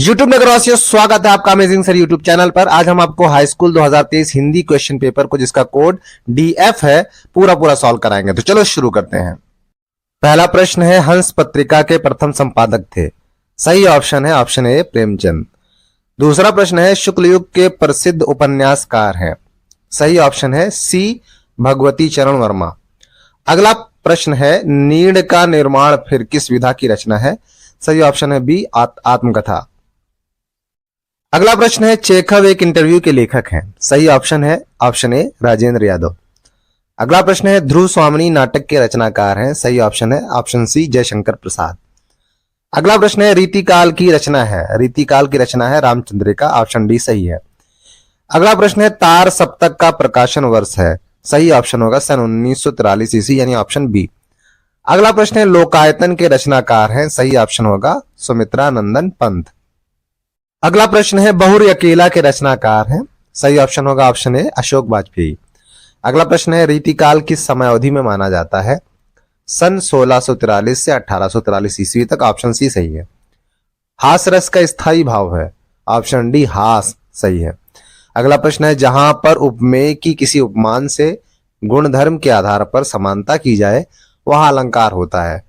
YouTube नगरवासियों, स्वागत है आपका अमेजिंग सर यूट्यूब चैनल पर। आज हम आपको high school 2023 Hindi question paper को, जिसका कोड DF है, पूरा सॉल्व कराएंगे। तो चलो शुरू करते हैं। पहला प्रश्न है, हंस पत्रिका के प्रथम संपादक थे। सही ऑप्शन है ऑप्शन ए प्रेमचंद। दूसरा प्रश्न है, शुक्ल युग के प्रसिद्ध उपन्यासकार हैं। सही ऑप्शन है सी भगवती चरण वर्मा। अगला प्रश्न है, नीड़ का निर्माण फिर किस विधा की रचना है। सही ऑप्शन है बी आत्मकथा। अगला प्रश्न है, चेखव एक इंटरव्यू के लेखक हैं। सही ऑप्शन है ऑप्शन ए राजेंद्र यादव। अगला प्रश्न है, ध्रुव स्वामिनी नाटक के रचनाकार हैं। सही ऑप्शन है ऑप्शन सी जयशंकर प्रसाद। अगला प्रश्न है, रीतिकाल की रचना है। रीतिकाल की रचना है रामचंद्रिका। ऑप्शन डी सही है। अगला प्रश्न है, तार सप्तक का प्रकाशन वर्ष है। सही ऑप्शन होगा सन 1943 ईस्वी, यानी ऑप्शन बी। अगला प्रश्न है, लोकायतन के रचनाकार हैं। सही ऑप्शन होगा सुमित्रा नंदन पंत। अगला प्रश्न है, बहुरी अकेला के रचनाकार हैं। सही ऑप्शन होगा ऑप्शन ए अशोक वाजपेयी। अगला प्रश्न है, रीतिकाल किस समयावधि में माना जाता है। सन 1643 से 1843 ईस्वी तक। ऑप्शन सी सही है। हास रस का स्थायी भाव है। ऑप्शन डी हास सही है। अगला प्रश्न है, जहां पर उपमेय की किसी उपमान से गुणधर्म के आधार पर समानता की जाए वहां अलंकार होता है।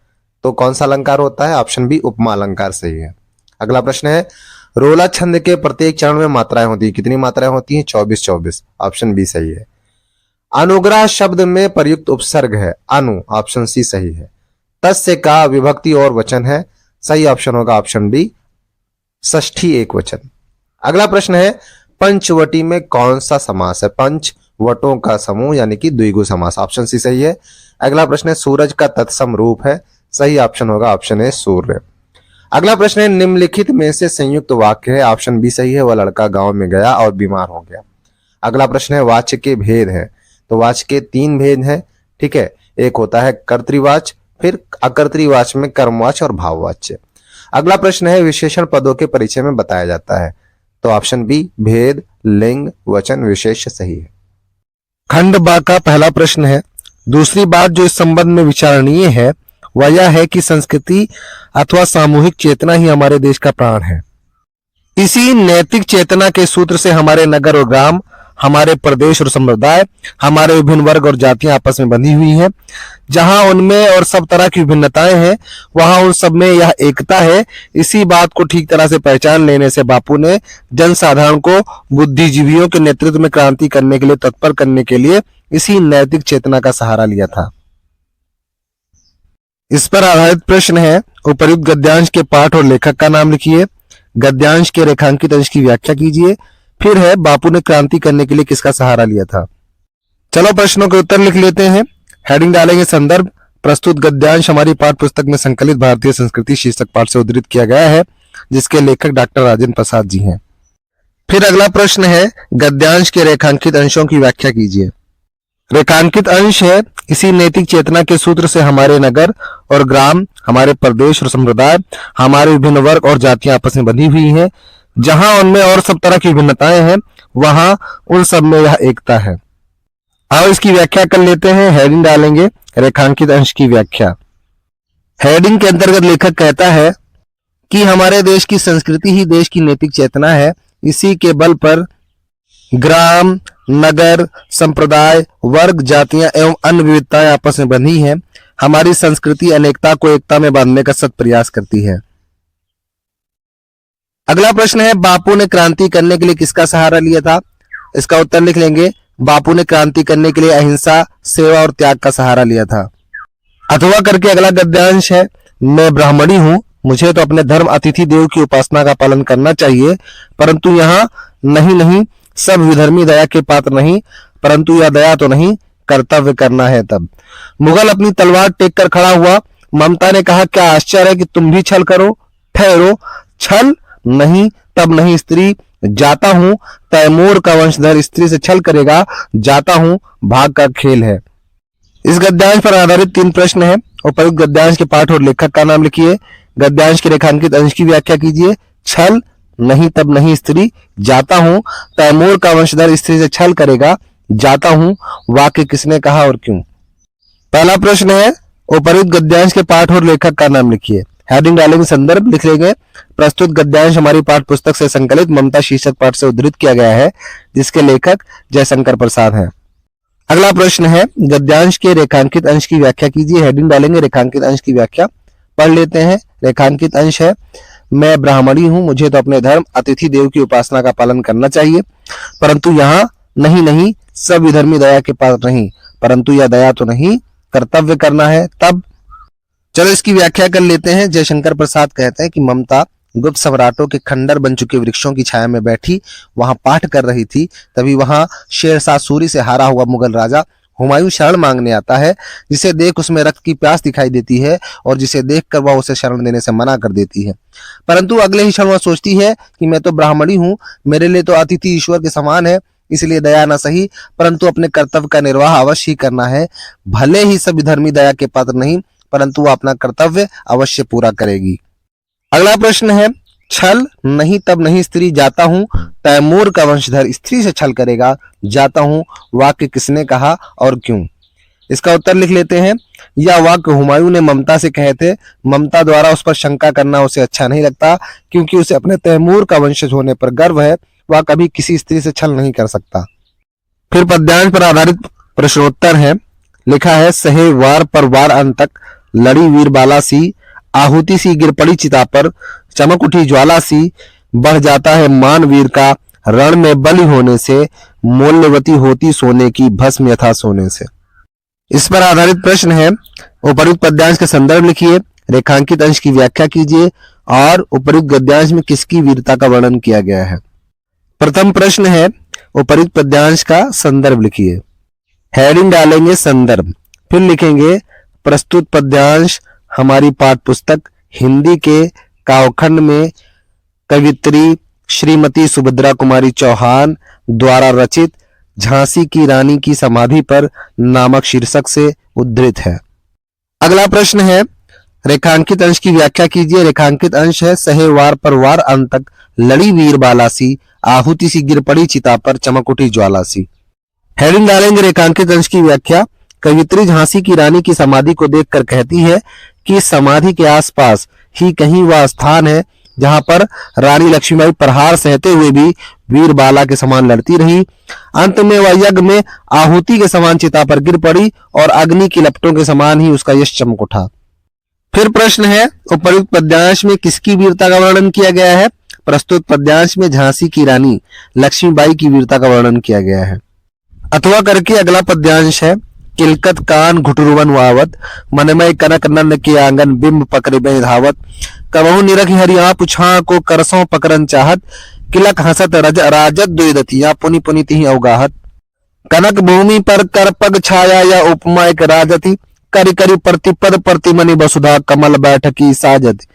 तो कौन सा अलंकार होता है। ऑप्शन बी उपमा अलंकार सही है। अगला प्रश्न है, रोला छंद के प्रत्येक चरण में मात्राएं होती है। कितनी मात्राएं होती हैं। 24। ऑप्शन बी सही है। अनुग्रह शब्द में प्रयुक्त उपसर्ग है अनु। ऑप्शन सी सही है। तस्य का विभक्ति और वचन है। सही ऑप्शन होगा ऑप्शन डी षष्ठी एक वचन। अगला प्रश्न है, पंचवटी में कौन सा समास है। पंच वटों का समूह यानी कि द्विगु समास। ऑप्शन सी सही है। अगला प्रश्न है, सूरज का तत्सम रूप है। सही ऑप्शन होगा ऑप्शन ए सूर्य। अगला प्रश्न है, निम्नलिखित में से संयुक्त वाक्य है। ऑप्शन बी सही है। वह लड़का गांव में गया और बीमार हो गया। अगला प्रश्न है, वाच्य के भेद है। तो वाच्य के 3 भेद हैं। ठीक है, एक होता है कर्तृवाच्य, फिर अकर्तृवाच्य में कर्मवाच्य और भाववाच्य। अगला प्रश्न है, विशेषण पदों के परिचय में बताया जाता है। तो ऑप्शन बी भेद लिंग वचन विशेष सही है। खंड बा का पहला प्रश्न है, दूसरी बात जो इस संबंध में विचारणीय है वह यह है कि संस्कृति अथवा सामूहिक चेतना ही हमारे देश का प्राण है। इसी नैतिक चेतना के सूत्र से हमारे नगर और ग्राम, हमारे प्रदेश और समुदाय, हमारे विभिन्न वर्ग और जातियां आपस में बंधी हुई हैं। जहां उनमें और सब तरह की विभिन्नताएं हैं वहां उन सब में यह एकता है। इसी बात को ठीक तरह से पहचान लेने से बापू ने जनसाधारण को बुद्धिजीवियों के नेतृत्व में क्रांति करने के लिए तत्पर करने के लिए इसी नैतिक चेतना का सहारा लिया था। इस पर आधारित प्रश्न है, उपर्युक्त गद्यांश के पाठ और लेखक का नाम लिखिए। गद्यांश के रेखांकित अंश की व्याख्या कीजिए। फिर है, बापू ने क्रांति करने के लिए किसका सहारा लिया था। चलो प्रश्नों के उत्तर लिख लेते हैं। हेडिंग डालेंगे संदर्भ। प्रस्तुत गद्यांश हमारी पाठ्य पुस्तक में संकलित भारतीय संस्कृति शीर्षक पाठ से उद्धृत किया गया है, जिसके लेखक डॉक्टर राजेंद्र प्रसाद जी हैं। फिर अगला प्रश्न है, गद्यांश के रेखांकित अंशों की व्याख्या कीजिए। रेखांकित अंश है, इसी नैतिक चेतना के सूत्र से हमारे नगर और ग्राम, हमारे प्रदेश और समुदाय, हमारे विभिन्न वर्ग और जातियां आपस में बंधी हुई हैं। जहां उनमें और सब तरह की विभिन्नताएं हैं वहां उन सब में यह एकता है। आओ इसकी व्याख्या कर लेते हैं। हेडिंग डालेंगे रेखांकित अंश की व्याख्या। हेडिंग के अंतर्गत लेखक कहता है कि हमारे देश की संस्कृति ही देश की नैतिक चेतना है। इसी के बल पर ग्राम, नगर, संप्रदाय, वर्ग, जातियां एवं अन्य विविधताएं आपस में बंधी हैं। हमारी संस्कृति अनेकता को एकता में बांधने का सत प्रयास करती है। अगला प्रश्न है, बापू ने क्रांति करने के लिए किसका सहारा लिया था। इसका उत्तर लिख लेंगे, बापू ने क्रांति करने के लिए अहिंसा, सेवा और त्याग का सहारा लिया था। अथवा करके अगला गद्यांश है, मैं ब्राह्मणी हूं, मुझे तो अपने धर्म अतिथि देव की उपासना का पालन करना चाहिए, परंतु यहाँ नहीं सब विधर्मी दया के पात्र नहीं, परंतु यह दया तो नहीं, कर्तव्य करना है तब। मुगल अपनी तलवार टेक कर खड़ा हुआ। ममता ने कहा, क्या आश्चर्य है कि तुम भी छल करो। ठहरो, छल नहीं तब नहीं स्त्री, जाता हूं तैमूर का वंशधर स्त्री से छल करेगा, जाता हूं भाग का खेल है। इस गद्यांश पर आधारित 3 प्रश्न है। उपर्युक्त गद्यांश के पाठ और लेखक का नाम लिखिए। गद्यांश के रेखांकित अंश की व्याख्या कीजिए। छल नहीं तब नहीं स्त्री, जाता हूं तैमूर का वंशधर स्त्री से छल करेगा, जाता हूं वाक्य किसने कहा और क्यों। पहला प्रश्न है, उपर्युक्त गद्यांश के पाठ और लेखक का नाम लिखिए। हेडिंग डालेंगे संदर्भ, लिख लेंगे प्रस्तुत गद्यांश हमारी पाठ्य पुस्तक से संकलित ममता शीर्षक पाठ से उद्धृत किया गया है, जिसके लेखक जयशंकर प्रसाद हैं। अगला प्रश्न है गद्यांश के रेखांकित अंश की व्याख्या कीजिए। हेडिंग डालेंगे रेखांकित अंश की व्याख्या। पढ़ लेते हैं। रेखांकित अंश है, मैं ब्राह्मणी हूं, मुझे तो अपने धर्म अतिथि देव की उपासना का पालन करना चाहिए, परंतु यहाँ नहीं सब विधर्मी दया के पात्र नहीं, परंतु यह दया तो नहीं, कर्तव्य करना है तब। चलो इसकी व्याख्या कर लेते हैं। जयशंकर प्रसाद कहते हैं कि ममता गुप्त सम्राटों के खंडर बन चुके वृक्षों की छाया में बैठी वहां पाठ कर रही थी। तभी वहां शेरशाह सूरी से हारा हुआ मुगल राजा हुमायूं शरण मांगने आता है, जिसे देख उसमें रक्त की प्यास दिखाई देती है और जिसे देखकर वह उसे शरण देने से मना कर देती है। परंतु अगले ही क्षण वह सोचती है कि मैं तो ब्राह्मणी हूं, मेरे लिए तो अतिथि ईश्वर के समान है, इसलिए दया न सही परंतु अपने कर्तव्य का निर्वाह अवश्य ही करना है। भले ही सभी धर्मी दया के पात्र नहीं, परंतु वह अपना कर्तव्य अवश्य पूरा करेगी। अगला प्रश्न है छल नहीं तब नहीं स्त्री जाता हूं, तैमूर का वंशधर स्त्री से छल करेगा, जाता हूं वाक्य किसने कहा और क्यों? इसका उत्तर लिख लेते हैं। यह वाक्य हुमायूं ने ममता से कहे थे। ममता द्वारा उस पर शंका करना उसे अच्छा नहीं लगता, क्योंकि उसे अपने तैमूर का वंशज होने पर गर्व है। वह कभी किसी स्त्री से छल नहीं कर सकता। फिर पद्यांश पर आधारित प्रश्नोत्तर है। लिखा है सहे वार पर वार अंत तक, लड़ी वीर बाला सी, आहुति सी गिर पड़ी चिता पर, चमक उठी ज्वाला सी, बढ़ जाता है मान वीर का, रण में बलि होने से, मूल्यवती होती सोने की भस्म यथा सोने से। इस पर आधारित प्रश्न है। उपयुक्त पद्यांश का संदर्भ लिखिए, रेखांकित अंश की व्याख्या कीजिए और उपयुक्त गद्यांश में किसकी वीरता का वर्णन किया गया है। प्रथम प्रश्न है उपयुक्त पद्यांश का संदर्भ लिखिए। हेडिंग डालेंगे संदर्भ, फिर लिखेंगे प्रस्तुत पद्यांश हमारी पाठ्य पुस्तक हिंदी के काव्यखंड में कवित्री श्रीमती सुभद्रा कुमारी चौहान द्वारा रचित झांसी की रानी की समाधि पर नामक शीर्षक से उद्धृत है। अगला प्रश्न है रेखांकित अंश की व्याख्या कीजिए। रेखांकित अंश है सहे वार पर वार अंत तक, लड़ी वीर बाला सी, आहुति सी गिर पड़ी चिता पर, चमक उठी ज्वाला सी। हेडिंग डालेंगे रेखांकित अंश की व्याख्या। कवित्री झांसी की रानी की समाधि को देखकर कहती है कि समाधि के आसपास ही कहीं वह स्थान है जहां पर रानी लक्ष्मीबाई प्रहार सहते हुए भी वीर बाला के समान लड़ती रही। अंत में वह यज्ञ में आहुति के समान चिता पर गिर पड़ी और अग्नि की लपटों के समान ही उसका यश चमक उठा। फिर प्रश्न है उपयुक्त पद्यांश में किसकी वीरता का वर्णन किया गया है। प्रस्तुत पद्यांश में झांसी की रानी लक्ष्मीबाई की वीरता का वर्णन किया गया है। अथवा करके अगला पद्यांश है किलकत कान घुटुरवन वावत, मनमय कनक नंद के आंगन बिंब पकड़े धावत, कबहू निरख हरिया पुछा को करसों पकड़न चाहत, किलक हसत राजत द्वैदतिया पुनि पुनि तिहि अवगाहत, कनक भूमि पर कर पग छाया या उपमा एक राजति, करि करि प्रतिपद प्रतिमनि वसुधा कमल बैठकी साजति,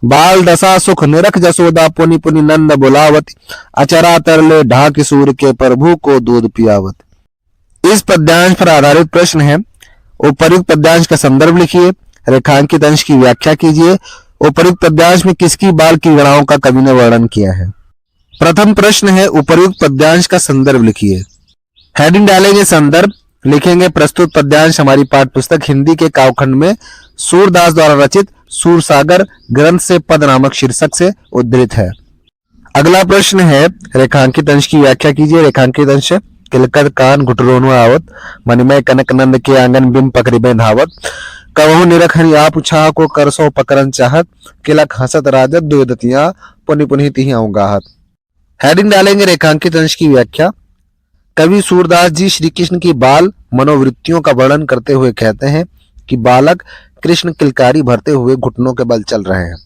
बाल दशा सुख निरख जसोदा पुनि पुनि नंद बुलावती, अचरा तरले ढाक सूर्य के प्रभु को दूध पियावत। इस पद्यांश पर आधारित प्रश्न है। उपयुक्त पद्यांश का संदर्भ लिखिए, रेखांकित अंश की व्याख्या कीजिए। उपयुक्त पद्यांश में किसकी बाल क्रीड़ाओं का कवि ने वर्णन किया है। प्रथम प्रश्न है उपयुक्त पद्यांश का संदर्भ लिखिए। हेडिंग डालेंगे संदर्भ, लिखेंगे प्रस्तुत पद्यांश हमारी पाठ्य पुस्तक हिंदी के काव्यखंड में सूरदास द्वारा रचित सूरसागर ग्रंथ से पद नामक शीर्षक से उद्धृत है। अगला प्रश्न है रेखांकित अंश की व्याख्या कीजिए। रेखांकित अंश किलकत कान घुटरोन आवत, मणिमय कनक नंद के आंगन बिंब पकड़े धावत, कबहू निरख हरिया पुछा को करसों पकड़न चाहत, किलक हसत राजत द्वैदतिया पुनि पुनि तिहि अवगाहत। हेडिंग डालेंगे रेखांकित अंश की व्याख्या। कवि सूरदास जी श्री कृष्ण की बाल मनोवृत्तियों का वर्णन करते हुए कहते हैं कि बालक कृष्ण किलकारी भरते हुए घुटनों के बल चल रहे हैं।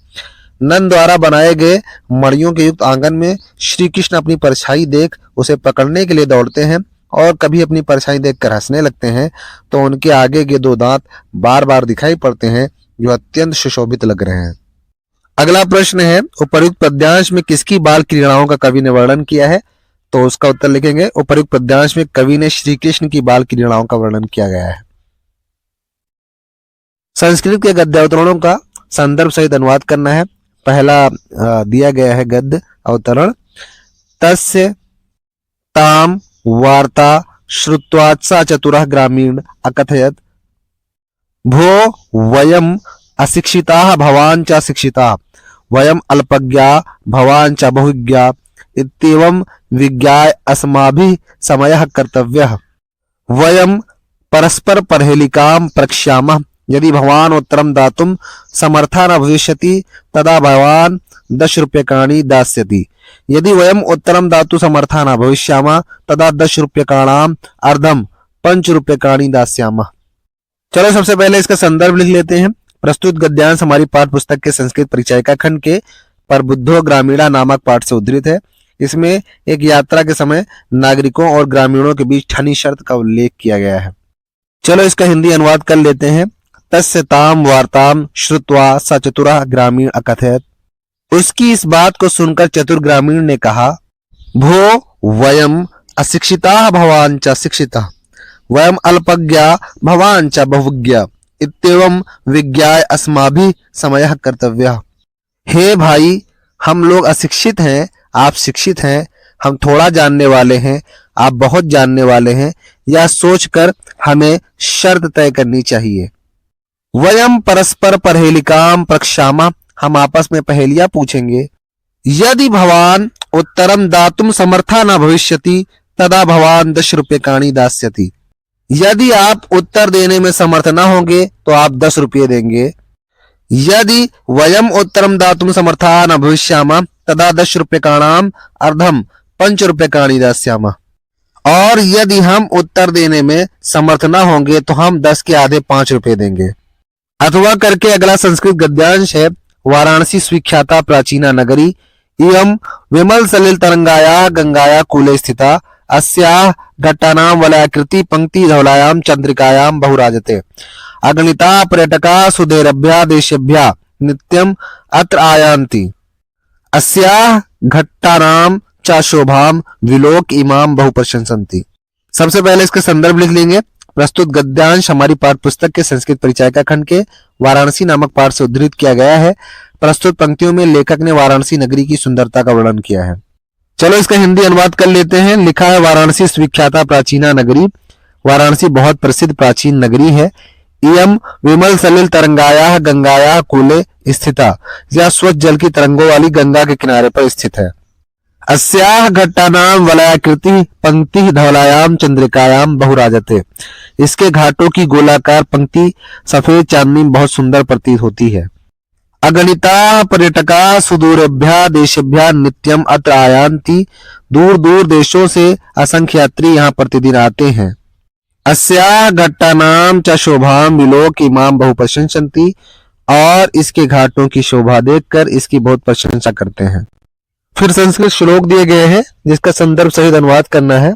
नंद द्वारा बनाए गए मड़ियों के युक्त आंगन में श्री कृष्ण अपनी परछाई देख उसे पकड़ने के लिए दौड़ते हैं और कभी अपनी परछाई देखकर हंसने लगते हैं तो उनके आगे के दो दांत बार बार दिखाई पड़ते हैं जो अत्यंत सुशोभित लग रहे हैं। अगला प्रश्न है उपयुक्त पद्यांश में किसकी बाल क्रीड़ाओं का कवि ने वर्णन किया है। तो उसका उत्तर लिखेंगे उपयुक्त पद्यांश में कवि ने श्री कृष्ण की बाल क्रीड़ाओं का वर्णन किया गया है। संस्कृत के गद्यावतरणों का संदर्भ सहित अनुवाद करना है। पहला दिया गया है गद्य अवतरण। तस्य ताम वार्ता श्रुत्वा सा चतुरः ग्रामीण अकथयत भो वयम अशिक्षिताः भवान् च शिक्षिताः, वयम् अल्पज्ञा भवान् च बहुज्ञा, इत्येवं विज्ञाय अस्माभिः समयः कर्तव्यः। वयं परस्पर परहेलिकां प्रक्ष्यामः, यदि भवान् उत्तरं दातुं समर्थः न भविष्यति तदा भवान् 10 रूप्यकाणि दास्यति। यदि वयम् उत्तरं दातुं समर्थः न भविष्यामः तदा 10 रूप्यकाणाम् अर्धं 5 रूप्यकाणि दास्यामः। चलो सबसे पहले इसका संदर्भ लिख लेते हैं। प्रस्तुत गद्यांश हमारी पाठ्य पुस्तक के संस्कृत परिचायिका खंड के प्रबुद्धो ग्रामीणा नामक पाठ से उद्धृत है। इसमें एक यात्रा के समय नागरिकों और ग्रामीणों के बीच ठनी शर्त का उल्लेख किया गया है। चलो इसका हिंदी अनुवाद कर लेते हैं। तस्य ताम वार्ताम श्रुत्वा स चतुरः ग्रामीण अकथयत्। उसकी इस बात को सुनकर चतुर ग्रामीण ने कहा, भो वयम अशिक्षिताः भवान् च शिक्षितः, वयम अल्पज्ञा भवान् च बहुज्ञा, इत्येवं विज्ञाय अस्माभिः समयः कर्तव्यः। हे भाई, हम लोग अशिक्षित हैं, आप शिक्षित हैं, हम थोड़ा जानने वाले हैं, आप बहुत जानने वाले हैं, यह सोचकर हमें शर्त तय करनी चाहिए। वयम परस्पर परहेलिकां प्रक्ष्यामः, हम आपस में पहेलियां पूछेंगे। यदि भवान उत्तरम दातुम समर्था न भविष्यति तदा भवान 10 रूप्यकाणि दास्यति। यदि आप उत्तर देने में समर्थ न होंगे तो आप 10 रुपये देंगे। यदि वयम उत्तरम दातुम समर्था न भविष्यामः तदा 10 रूप्यकाणाम् अर्धम 5 रूप्यकाणि दास्यामः। और यदि हम उत्तर देने में समर्थ न होंगे तो हम 10 के आधे 5 रुपये देंगे। अथवा करके अगला संस्कृत गद्यांश है। वाराणसी स्विख्याता प्राचीना नगरी इयं विमल सलिल तरंगाया गंगाया कूले स्थिता, अस्याः घट्टानां वलयाकृति पंक्ति धवलायां चंद्रिकायां बहुराजते, अगणिता पर्यटका सुधैरभ्या देशेभ्यः नित्यम् अत्र आयान्ति, अस्याः घट्टानां च शोभां विलोक इमां बहु प्रशंसन्ति। सबसे पहले इसका संदर्भ लिख लेंगे। प्रस्तुत गद्यांश हमारी पाठ्य पुस्तक के संस्कृत परिचायिका खंड के वाराणसी नामक पाठ से उद्धृत किया गया है। प्रस्तुत पंक्तियों में लेखक ने वाराणसी नगरी की सुंदरता का वर्णन किया है। चलो इसका हिंदी अनुवाद कर लेते हैं। लिखा है, वाराणसी स्विख्याता प्राचीना नगरी, वाराणसी बहुत प्रसिद्ध प्राचीन नगरी है। इयम विमल सलिल तरंगाया गंगाया कूले स्थिता, यह स्वच्छ जल की तरंगों वाली गंगा के किनारे पर स्थित है। अस्याः घट्टानां वलयाकृति पंक्ति धवलायां चंद्रिकायां बहुराजते, इसके घाटों की गोलाकार पंक्ति सफेद चांदनी में बहुत सुंदर प्रतीत होती है। अगणिता पर्यटका सुदूरेभ्यः देशेभ्यः नित्यम अत्र आयान्ति, दूर दूर देशों से असंख्य यात्री यहाँ प्रतिदिन आते हैं। अस्याः घट्टानां च शोभां विलोक इमां बहु प्रशंसन्ति, और इसके घाटों की शोभा देखकर इसकी बहुत प्रशंसा करते हैं। फिर संस्कृत श्लोक दिए गए हैं जिसका संदर्भ सहित अनुवाद करना है।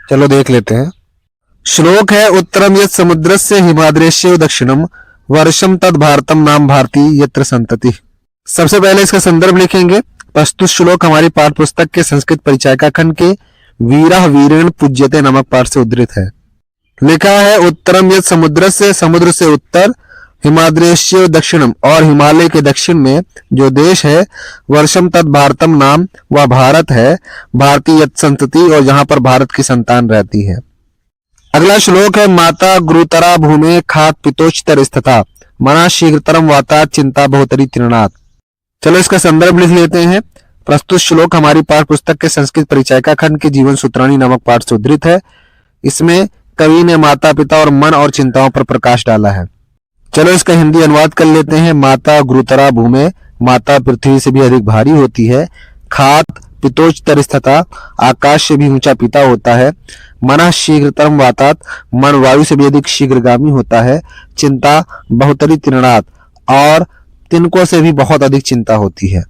चलो देख लेते हैं। श्लोक है, उत्तरम यत् समुद्रस्य हिमाद्रेश्य दक्षिणम वर्षम तद भारतम नाम भारती यत्र संतति। सबसे पहले इसका संदर्भ लिखेंगे। प्रस्तुत श्लोक हमारी पाठ्य पुस्तक के संस्कृत परिचायिका खंड के वीरः वीरेण पूज्यते नामक पाठ से उद्धृत है। लिखा है, उत्तरम यत् समुद्रस्य, समुद्र से उत्तर, हिमाद्रेश्य दक्षिणम, और हिमालय के दक्षिण में जो देश है, वर्षम तद भारतम नाम, वह भारत है, भारतीय यत् संतति, और जहां पर भारत की संतान रहती है। अगला श्लोक है, माता गुरुतरा भूमे खात पितोच्तर स्थिता, मना शीघ्रतरम वाता चिंता बहुतरी तृणात्। चलो इसका संदर्भ लिख लेते हैं। प्रस्तुत श्लोक हमारी पाठ्य पुस्तक के संस्कृत परिचायिका खंड के जीवन सूत्राणी नामक पाठ से उद्धृत है। इसमें कवि ने माता पिता और मन और चिंताओं पर प्रकाश डाला है। चलो इसका हिंदी अनुवाद कर लेते हैं। माता गुरुतरा भूमे, माता पृथ्वी से भी अधिक भारी होती है। खात पितोच्तर स्थिता, आकाश से भी ऊंचा पिता होता है। मनः शीघ्रतरम वातात, मन वायु से भी अधिक शीघ्रगामी होता है। चिंता बहुतरी तृणात्, और तिनकों से भी बहुत अधिक चिंता होती है।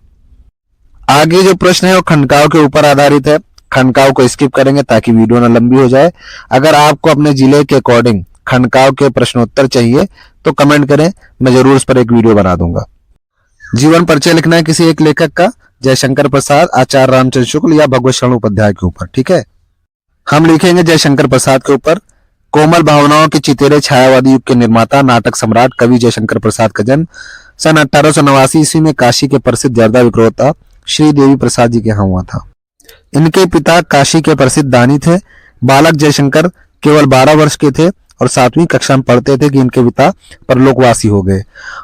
आगे जो प्रश्न है वो खंडकाव के ऊपर आधारित है। खंडकाव को स्किप करेंगे ताकि वीडियो ना लंबी हो जाए। अगर आपको अपने जिले के अकॉर्डिंग खंडकाव के प्रश्नोत्तर चाहिए तो कमेंट करें, मैं जरूर उस पर एक वीडियो बना दूंगा। जीवन परिचय लिखना है किसी एक लेखक का, जयशंकर प्रसाद, आचार्य रामचंद्र शुक्ल या भगवत शरण उपाध्याय के ऊपर। ठीक है, हम लिखेंगे जयशंकर प्रसाद के ऊपर। कोमल भावनाओं के चितेरे छायावादी युग के निर्माता, नाटक सम्राट कवि जयशंकर प्रसाद का जन्म सन 1889 ईस्वी में काशी के प्रसिद्ध जर्दा विक्रेता श्री देवी प्रसाद जी के यहाँ हुआ था। इनके पिता काशी के प्रसिद्ध दानी थे। बालक जयशंकर केवल 12 वर्ष के थे और 7वीं कक्षा में पढ़ते थे कि इनके पिता परलोकवासी हो गए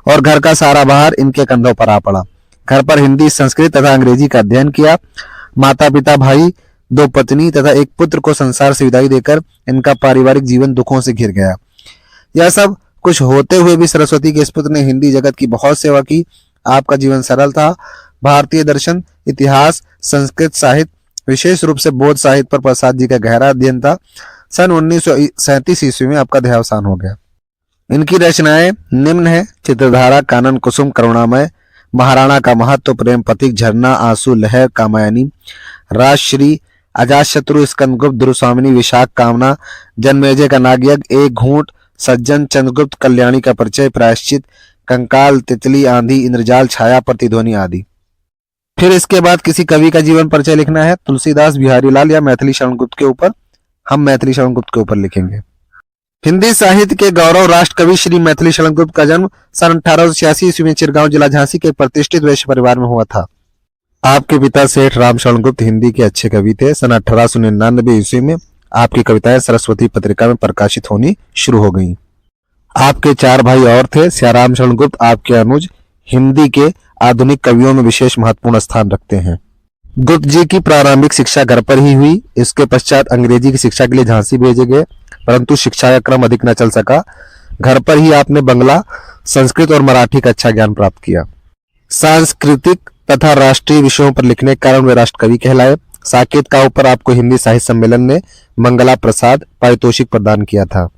और घर का सारा भार इनके कंधों पर आ पड़ा। घर पर हिंदी, संस्कृत तथा अंग्रेजी का अध्ययन किया। माता पिता, भाई, 2 पत्नी तथा 1 पुत्र को संसार से विदाई देकर इनका पारिवारिक जीवन दुखों से घिर गया। यह सब कुछ होते हुए भी सरस्वती के इस पुत्र ने हिंदी जगत की बहुत सेवा की। आपका जीवन सरल था। भारतीय दर्शन, इतिहास, संस्कृत साहित्य, विशेष रूप से बौद्ध साहित्य पर प्रसाद जी का गहरा अध्ययन था। सन 1937 ईस्वी में आपका देहावसान हो गया। इनकी रचनाएं निम्न है: चित्रधारा, कानन कुसुम, करुणामय, महाराणा का महत्व, प्रेम पथिक, झरना, आंसू, लहर, कामायनी, राजश्री, अजातशत्रु, स्कंदगुप्त, दुर्स्वामिनी, विशाख, कामना, जन्मेजय का नागयज्ञ, एक घूंट, सज्जन, चंद्रगुप्त, कल्याणी का परिचय, प्रायश्चित, कंकाल, तितली, आंधी, इंद्रजाल, छाया, प्रतिध्वनि आदि। फिर इसके बाद किसी कवि का जीवन परिचय लिखना है, तुलसीदास, बिहारी लाल या मैथिली शरण गुप्त के ऊपर। हम मैथिली शरण गुप्त के ऊपर लिखेंगे। हिंदी साहित्य के गौरव राष्ट्र कवि श्री मैथिली शरण गुप्त का जन्म सन 1886 ईस्वी में चिरगांव जिला झांसी के एक प्रतिष्ठित वैश्य परिवार में हुआ था। आपके पिता सेठ राम शरण गुप्त हिंदी के अच्छे कवि थे। सन 1899 ईस्वी में आपकी कविताएं सरस्वती पत्रिका में प्रकाशित होनी शुरू हो गईं। आपके 4 भाई और थे। सियाराम शरण गुप्त आपके अनुज हिंदी के आधुनिक कवियों में विशेष महत्वपूर्ण स्थान रखते हैं। गुप्त जी की प्रारंभिक शिक्षा घर पर ही हुई। इसके पश्चात अंग्रेजी की शिक्षा के लिए झांसी भेजे गए, परंतु शिक्षा का क्रम अधिक न चल सका। घर पर ही आपने बंगला, संस्कृत और मराठी का अच्छा ज्ञान प्राप्त किया। सांस्कृतिक तथा राष्ट्रीय विषयों पर लिखने के कारण वे राष्ट्र कवि कहलाए। साकेत का ऊपर आपको हिंदी साहित्य सम्मेलन ने मंगला प्रसाद पारितोषिक प्रदान किया था।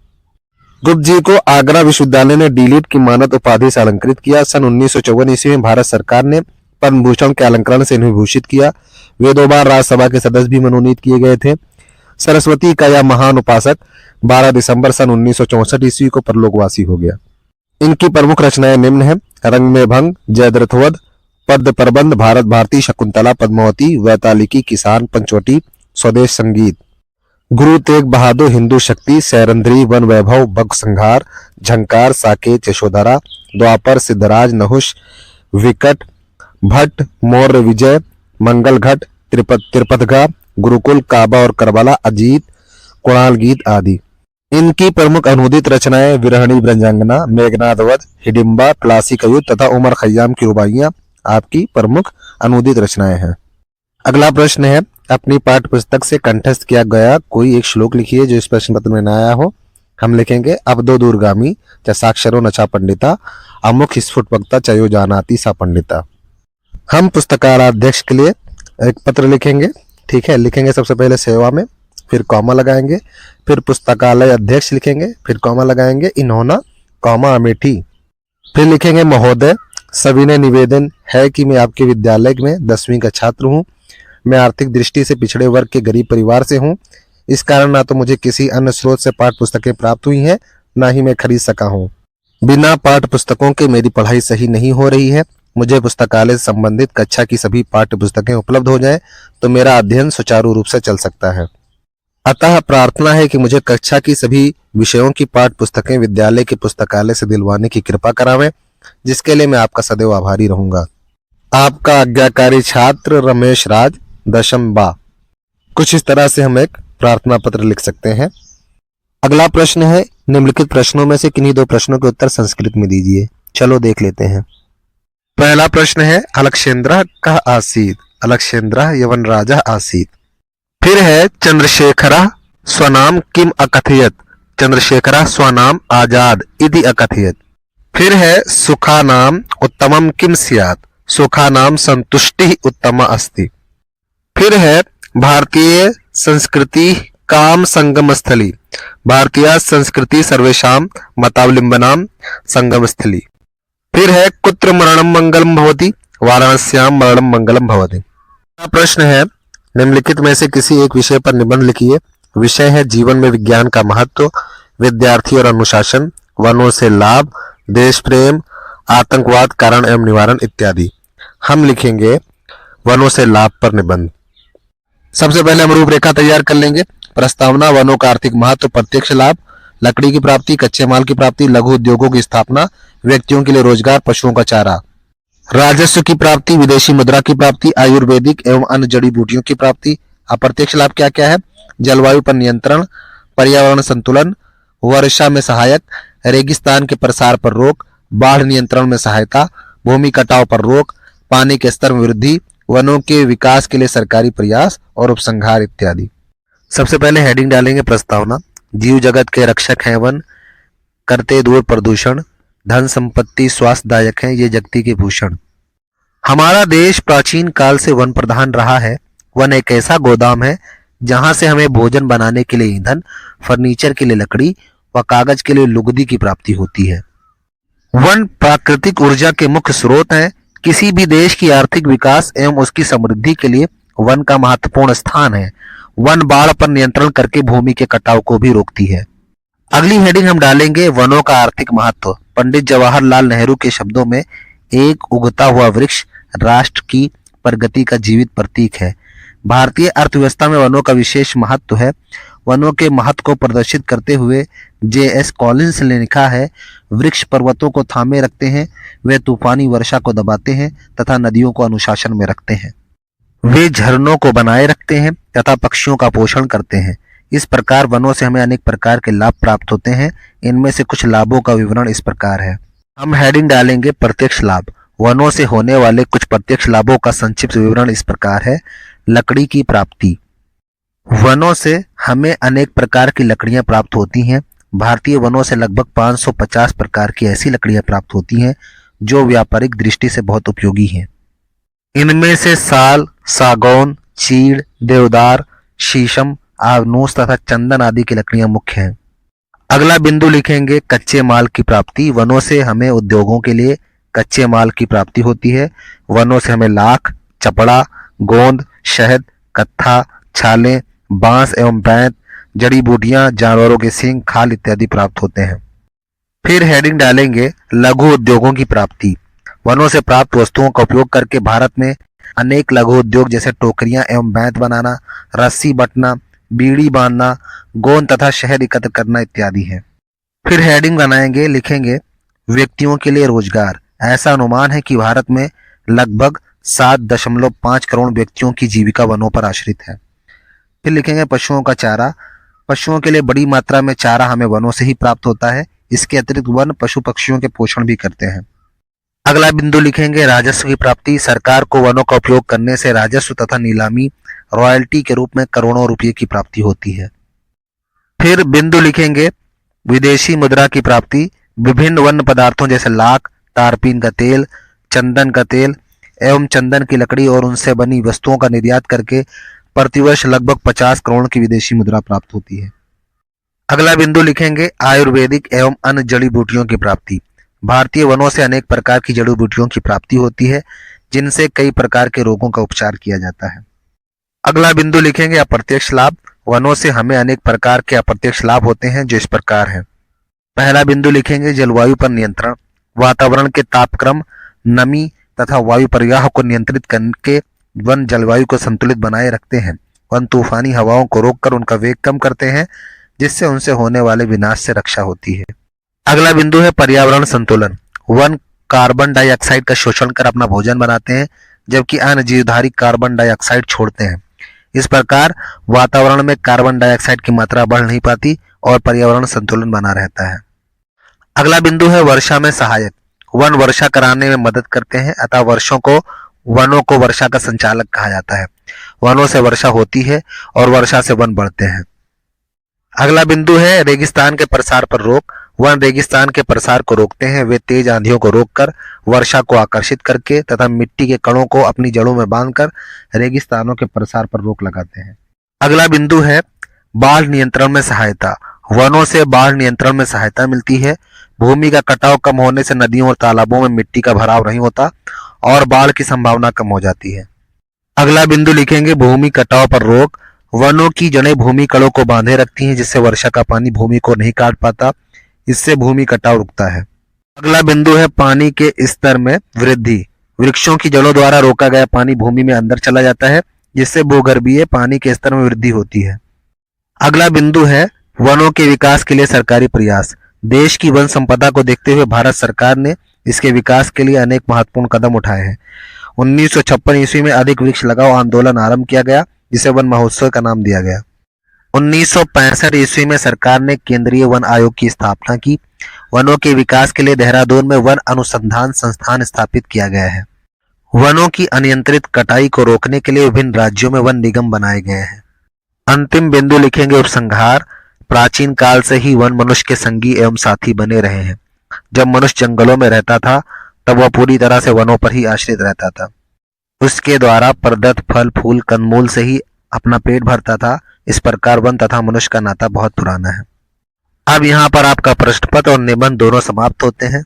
गुप्त जी को आगरा विश्वविद्यालय ने डीलिट की मानद उपाधि से अलंकृत किया। सन 1954 ईस्वी में भारत सरकार ने पद्म भूषण के अलंकरण से इन्हें भूषित किया। वे 2 बार राज्यसभा के सदस्य भी मनोनीत किए गए थे। सरस्वती का यह महान उपासक 12 दिसंबर सन 1964 ईस्वी को परलोकवासी हो गया। इनकी प्रमुख रचनाएं निम्न है: रंग में भंग, जयद्रथवध, पद्य प्रबंध, भारत भारती, शकुंतला, पद्मावती, वैतालिकी, किसान, पंचवटी, स्वदेश संगीत, गुरु तेग बहादुर, हिंदू शक्ति, सैरंध्री, वन वैभव, बग संहार, झंकार, साकेत, यशोधरा, द्वापर, सिद्धराज, नहुष, विकट, भट्ट, मौर्य विजय, मंगल घट, त्रिपथगा, गुरुकुल, काबा और करबला, अजीत, कुणाल गीत आदि। इनकी प्रमुख अनुदित रचनाएं विरहणी ब्रंजांगना, मेघनाद वध, हिडिंबा, प्लासी का युद्ध तथा उमर खय्याम की रुबाइयां आपकी प्रमुख अनुदित रचनाएं हैं। अगला प्रश्न है, अपनी पाठ्य पुस्तक से कंठस्थ किया गया कोई एक श्लोक लिखिए जो इस प्रश्न पत्र में न आया हो। हम लिखेंगे, अब दो दूरगामी च साक्षरो नचा पंडिता, अमुख स्फुट वक्ता चयो जानाति सा पंडिता। हम पुस्तकालयाध्यक्ष के लिए एक पत्र लिखेंगे। ठीक है, लिखेंगे सबसे पहले सेवा में, फिर कॉमा लगाएंगे, फिर पुस्तकालय अध्यक्ष लिखेंगे, फिर कॉमा लगाएंगे, इन्होंने कॉमा अमेठी। फिर लिखेंगे, महोदय सविनय निवेदन है कि मैं आपके विद्यालय में 10वीं का छात्र हूँ। मैं आर्थिक दृष्टि से पिछड़े वर्ग के गरीब परिवार से हूँ। इस कारण ना तो मुझे किसी अन्य स्रोत से पाठ्य पुस्तकें प्राप्त हुई हैं, ना ही मैं खरीद सका हूँ। बिना पाठ्य पुस्तकों के मेरी पढ़ाई सही नहीं हो रही है। मुझे पुस्तकालय से संबंधित कक्षा की सभी पाठ्य पुस्तकें उपलब्ध हो जाएं तो मेरा अध्ययन सुचारू रूप से चल सकता है। अतः प्रार्थना है कि मुझे कक्षा की सभी विषयों की पाठ्य पुस्तकें विद्यालय के पुस्तकालय से दिलवाने की कृपा करावें, जिसके लिए मैं आपका सदैव आभारी रहूंगा। आपका आज्ञाकारी छात्र रमेश राज, 10वीं बा। कुछ इस तरह से हम एक प्रार्थना पत्र लिख सकते हैं। अगला प्रश्न है, निम्नलिखित प्रश्नों में से किन्हीं 2 प्रश्नों के उत्तर संस्कृत में दीजिए। चलो देख लेते हैं। पहला प्रश्न है, अलक्षेन्द्र कः आसीत्? अलक्षेन्द्र यवन राजा आसीत्। फिर है, चंद्रशेखर स्वनाम किम अकथयत? चंद्रशेखर स्वनाम आजाद इति अकथयत। फिर है, सुखा नाम उत्तमम किम स्यात्? सुखा नाम संतुष्टि उत्तमा अस्ति। फिर है, भारतीय संस्कृति काम संगम स्थली। भारतीय संस्कृति सर्वेषाम मतावलंबनाम संगम स्थली। फिर है, कुत्र मरणम मंगलम भवति? वाराणस्याम मरणम मंगलम भवति। प्रश्न है, निम्नलिखित में से किसी एक विषय पर निबंध लिखिए। विषय है, जीवन में विज्ञान का महत्व, विद्यार्थी और अनुशासन, वनों से लाभ, देश प्रेम, आतंकवाद कारण एवं निवारण इत्यादि। हम लिखेंगे वनों से लाभ पर निबंध। सबसे पहले हम रूपरेखा तैयार कर लेंगे। प्रस्तावना, वनों का आर्थिक महत्व, प्रत्यक्ष लाभ, लकड़ी की प्राप्ति, कच्चे माल की प्राप्ति, लघु उद्योगों की स्थापना, व्यक्तियों के लिए रोजगार, पशुओं का चारा, राजस्व की प्राप्ति, विदेशी मुद्रा की प्राप्ति, आयुर्वेदिक एवं अन्य जड़ी बूटियों की प्राप्ति। अप्रत्यक्ष लाभ क्या क्या है? जलवायु पर नियंत्रण, पर्यावरण संतुलन, वर्षा में सहायक, रेगिस्तान के प्रसार पर रोक, बाढ़ नियंत्रण में सहायता, भूमि कटाव पर रोक, पानी के स्तर में वृद्धि, वनों के विकास के लिए सरकारी प्रयास और उपसंहार इत्यादि। सबसे पहले हेडिंग डालेंगे प्रस्तावना। जीव जगत के रक्षक हैं वन, करते दूर प्रदूषण, धन संपत्ति स्वास्थ्यदायक है ये जगती के भूषण। हमारा देश प्राचीन काल से वन प्रधान रहा है। वन एक ऐसा गोदाम है जहां से हमें भोजन बनाने के लिए ईंधन, फर्नीचर के लिए लकड़ी व कागज के लिए लुगदी की प्राप्ति होती है। वन प्राकृतिक ऊर्जा के मुख्य स्रोत हैं। किसी भी देश की आर्थिक विकास एवं उसकी समृद्धि के लिए वन का महत्वपूर्ण स्थान है। वन बाढ़ पर नियंत्रण करके भूमि के कटाव को भी रोकती है। अगली हेडिंग हम डालेंगे वनों का आर्थिक महत्व। पंडित जवाहरलाल नेहरू के शब्दों में, एक उगता हुआ वृक्ष राष्ट्र की प्रगति का जीवित प्रतीक है। भारतीय अर्थव्यवस्था में वनों का विशेष महत्व है। वनों के महत्व को प्रदर्शित करते हुए J.S. कॉलिंस ने लिखा है, वृक्ष पर्वतों को थामे रखते हैं, वे तूफानी वर्षा को दबाते हैं तथा नदियों को अनुशासन में रखते हैं। वे झरनों को बनाए रखते हैं तथा पक्षियों का पोषण करते हैं। इस प्रकार वनों से हमें अनेक प्रकार के लाभ प्राप्त होते हैं। इनमें से कुछ लाभों का विवरण इस प्रकार है। हम हेडिंग डालेंगे प्रत्यक्ष लाभ। वनों से होने वाले कुछ प्रत्यक्ष लाभों का संक्षिप्त विवरण इस प्रकार है। लकड़ी की प्राप्ति। वनों से हमें अनेक प्रकार की लकड़ियां प्राप्त होती हैं। भारतीय वनों से लगभग 550 प्रकार की ऐसी लकड़ियां प्राप्त होती हैं जो व्यापारिक दृष्टि से बहुत उपयोगी हैं। इनमें से साल, सागौन, चीड़, देवदार, शीशम, आबनूस तथा चंदन आदि की लकड़ियां मुख्य हैं। अगला बिंदु लिखेंगे कच्चे माल की प्राप्ति। वनों से हमें उद्योगों के लिए कच्चे माल की प्राप्ति होती है। वनों से हमें लाख, चपड़ा, गोंद, शहद, कत्था, छालें, बांस एवं बैंत, जड़ी बूटियां, जानवरों के सींग, खाल इत्यादि प्राप्त होते हैं। फिर हेडिंग डालेंगे लघु उद्योगों की प्राप्ति। वनों से प्राप्त वस्तुओं का उपयोग करके भारत में अनेक लघु उद्योग जैसे टोकरियां एवं बैंत बनाना, रस्सी बटना, बीड़ी बांधना, गोंद तथा शहद एकत्र करना इत्यादि है। फिर हेडिंग बनाएंगे, लिखेंगे व्यक्तियों के लिए रोजगार। ऐसा अनुमान है कि भारत में लगभग 7.5 करोड़ व्यक्तियों की जीविका वनों पर आश्रित है। फिर लिखेंगे पशुओं का चारा। पशुओं के लिए बड़ी मात्रा में चारा हमें वनों से ही प्राप्त होता है। इसके अतिरिक्त वन पशु पक्षियों के पोषण भी करते हैं। अगला बिंदु लिखेंगे राजस्व की प्राप्ति। सरकार को वनों का उपयोग करने से राजस्व तथा नीलामी, रॉयल्टी के रूप में करोड़ों रुपये की प्राप्ति होती है। फिर बिंदु लिखेंगे विदेशी मुद्रा की प्राप्ति। विभिन्न वन पदार्थों जैसे लाख, तारपीन का तेल, चंदन का तेल एवं चंदन की लकड़ी और उनसे बनी वस्तुओं का निर्यात करके प्रतिवर्ष लगभग 50 करोड़ की विदेशी मुद्रा प्राप्त होती है। अगला बिंदु लिखेंगे आयुर्वेदिक एवं अन्य जड़ी बूटियों की प्राप्ति। भारतीय वनों से अनेक प्रकार की जड़ी बूटियों की प्राप्ति होती है जिनसे कई प्रकार के रोगों का उपचार किया जाता है। अगला बिंदु लिखेंगे अप्रत्यक्ष लाभ। वनों से हमें अनेक प्रकार के अप्रत्यक्ष लाभ होते हैं जो इस प्रकार हैं। पहला बिंदु लिखेंगे जलवायु पर नियंत्रण। वातावरण के तापक्रम, नमी तथा वायु प्रवाह को नियंत्रित करके वन जलवायु को संतुलित बनाए रखते हैं। वन तूफानी हवाओं को रोककर उनका वेग कम करते हैं जिससे उनसे होने वाले विनाश से रक्षा होती है। अगला बिंदु है पर्यावरण संतुलन। वन कार्बन डाइऑक्साइड का शोषण कर अपना भोजन बनाते हैं जबकि अन्य जीवधारी कार्बन डाइऑक्साइड छोड़ते हैं। इस प्रकार वातावरण में कार्बन डाइऑक्साइड की मात्रा बढ़ नहीं पाती और पर्यावरण संतुलन बना रहता है। अगला बिंदु है वर्षा में सहायक। वन वर्षा कराने में मदद करते हैं अतः वनों को वर्षा का संचालक कहा जाता है। वनों से वर्षा होती है और वर्षा से वन बढ़ते हैं। अगला बिंदु है रेगिस्तान के प्रसार पर रोक। वन रेगिस्तान के प्रसार को रोकते हैं। वे तेज आंधियों को रोककर वर्षा को आकर्षित करके तथा मिट्टी के कणों को अपनी जड़ों में बांधकर रेगिस्तानों के प्रसार पर रोक लगाते हैं। अगला बिंदु है बाढ़ नियंत्रण में सहायता। वनों से बाढ़ नियंत्रण में सहायता मिलती है। भूमि का कटाव कम होने से नदियों और तालाबों में मिट्टी का भराव नहीं होता और बाढ़ की संभावना कम हो जाती है। अगला बिंदु लिखेंगे भूमि कटाव पर रोक। वनों की जड़ें भूमि कड़ों को बांधे रखती हैं जिससे वर्षा का पानी भूमि को नहीं काट पाता। इससे भूमि कटाव रुकता है। अगला बिंदु है पानी के स्तर में वृद्धि। वृक्षों की जड़ों द्वारा रोका गया पानी भूमि में अंदर चला जाता है जिससे भूगर्भीय पानी के स्तर में वृद्धि होती है। अगला बिंदु है वनों के विकास के लिए सरकारी प्रयास। देश की वन संपदा को देखते हुए भारत सरकार ने इसके विकास के लिए अनेक महत्वपूर्ण कदम उठाए हैं। 1956 ईस्वी में अधिक वृक्ष लगाओ आंदोलन आरंभ किया गया जिसे वन महोत्सव का नाम दिया गया। 1965 ईस्वी में सरकार ने केंद्रीय वन आयोग की स्थापना की। वनों के विकास के लिए देहरादून में वन अनुसंधान संस्थान स्थापित किया गया है। वनों की अनियंत्रित कटाई को रोकने के लिए विभिन्न राज्यों में वन निगम बनाए गए हैं। अंतिम बिंदु लिखेंगे उपसंहार। प्राचीन काल से ही वन मनुष्य के संगी एवं साथी बने रहे हैं। जब मनुष्य जंगलों में रहता था तब वह पूरी तरह से वनों पर ही आश्रित रहता था। उसके द्वारा प्रदत्त फल फूल कंदमूल से ही अपना पेट भरता था। इस प्रकार वन तथा मनुष्य का नाता बहुत पुराना है। अब यहाँ पर आपका प्रश्न पत्र और निबंध दोनों समाप्त होते हैं।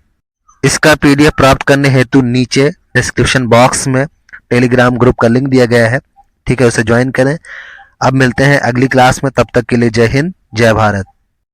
इसका पीडीएफ प्राप्त करने हेतु नीचे डिस्क्रिप्शन बॉक्स में टेलीग्राम ग्रुप का लिंक दिया गया है, ठीक है, उसे ज्वाइन करें। अब मिलते हैं अगली क्लास में, तब तक के लिए जय हिंद जय भारत।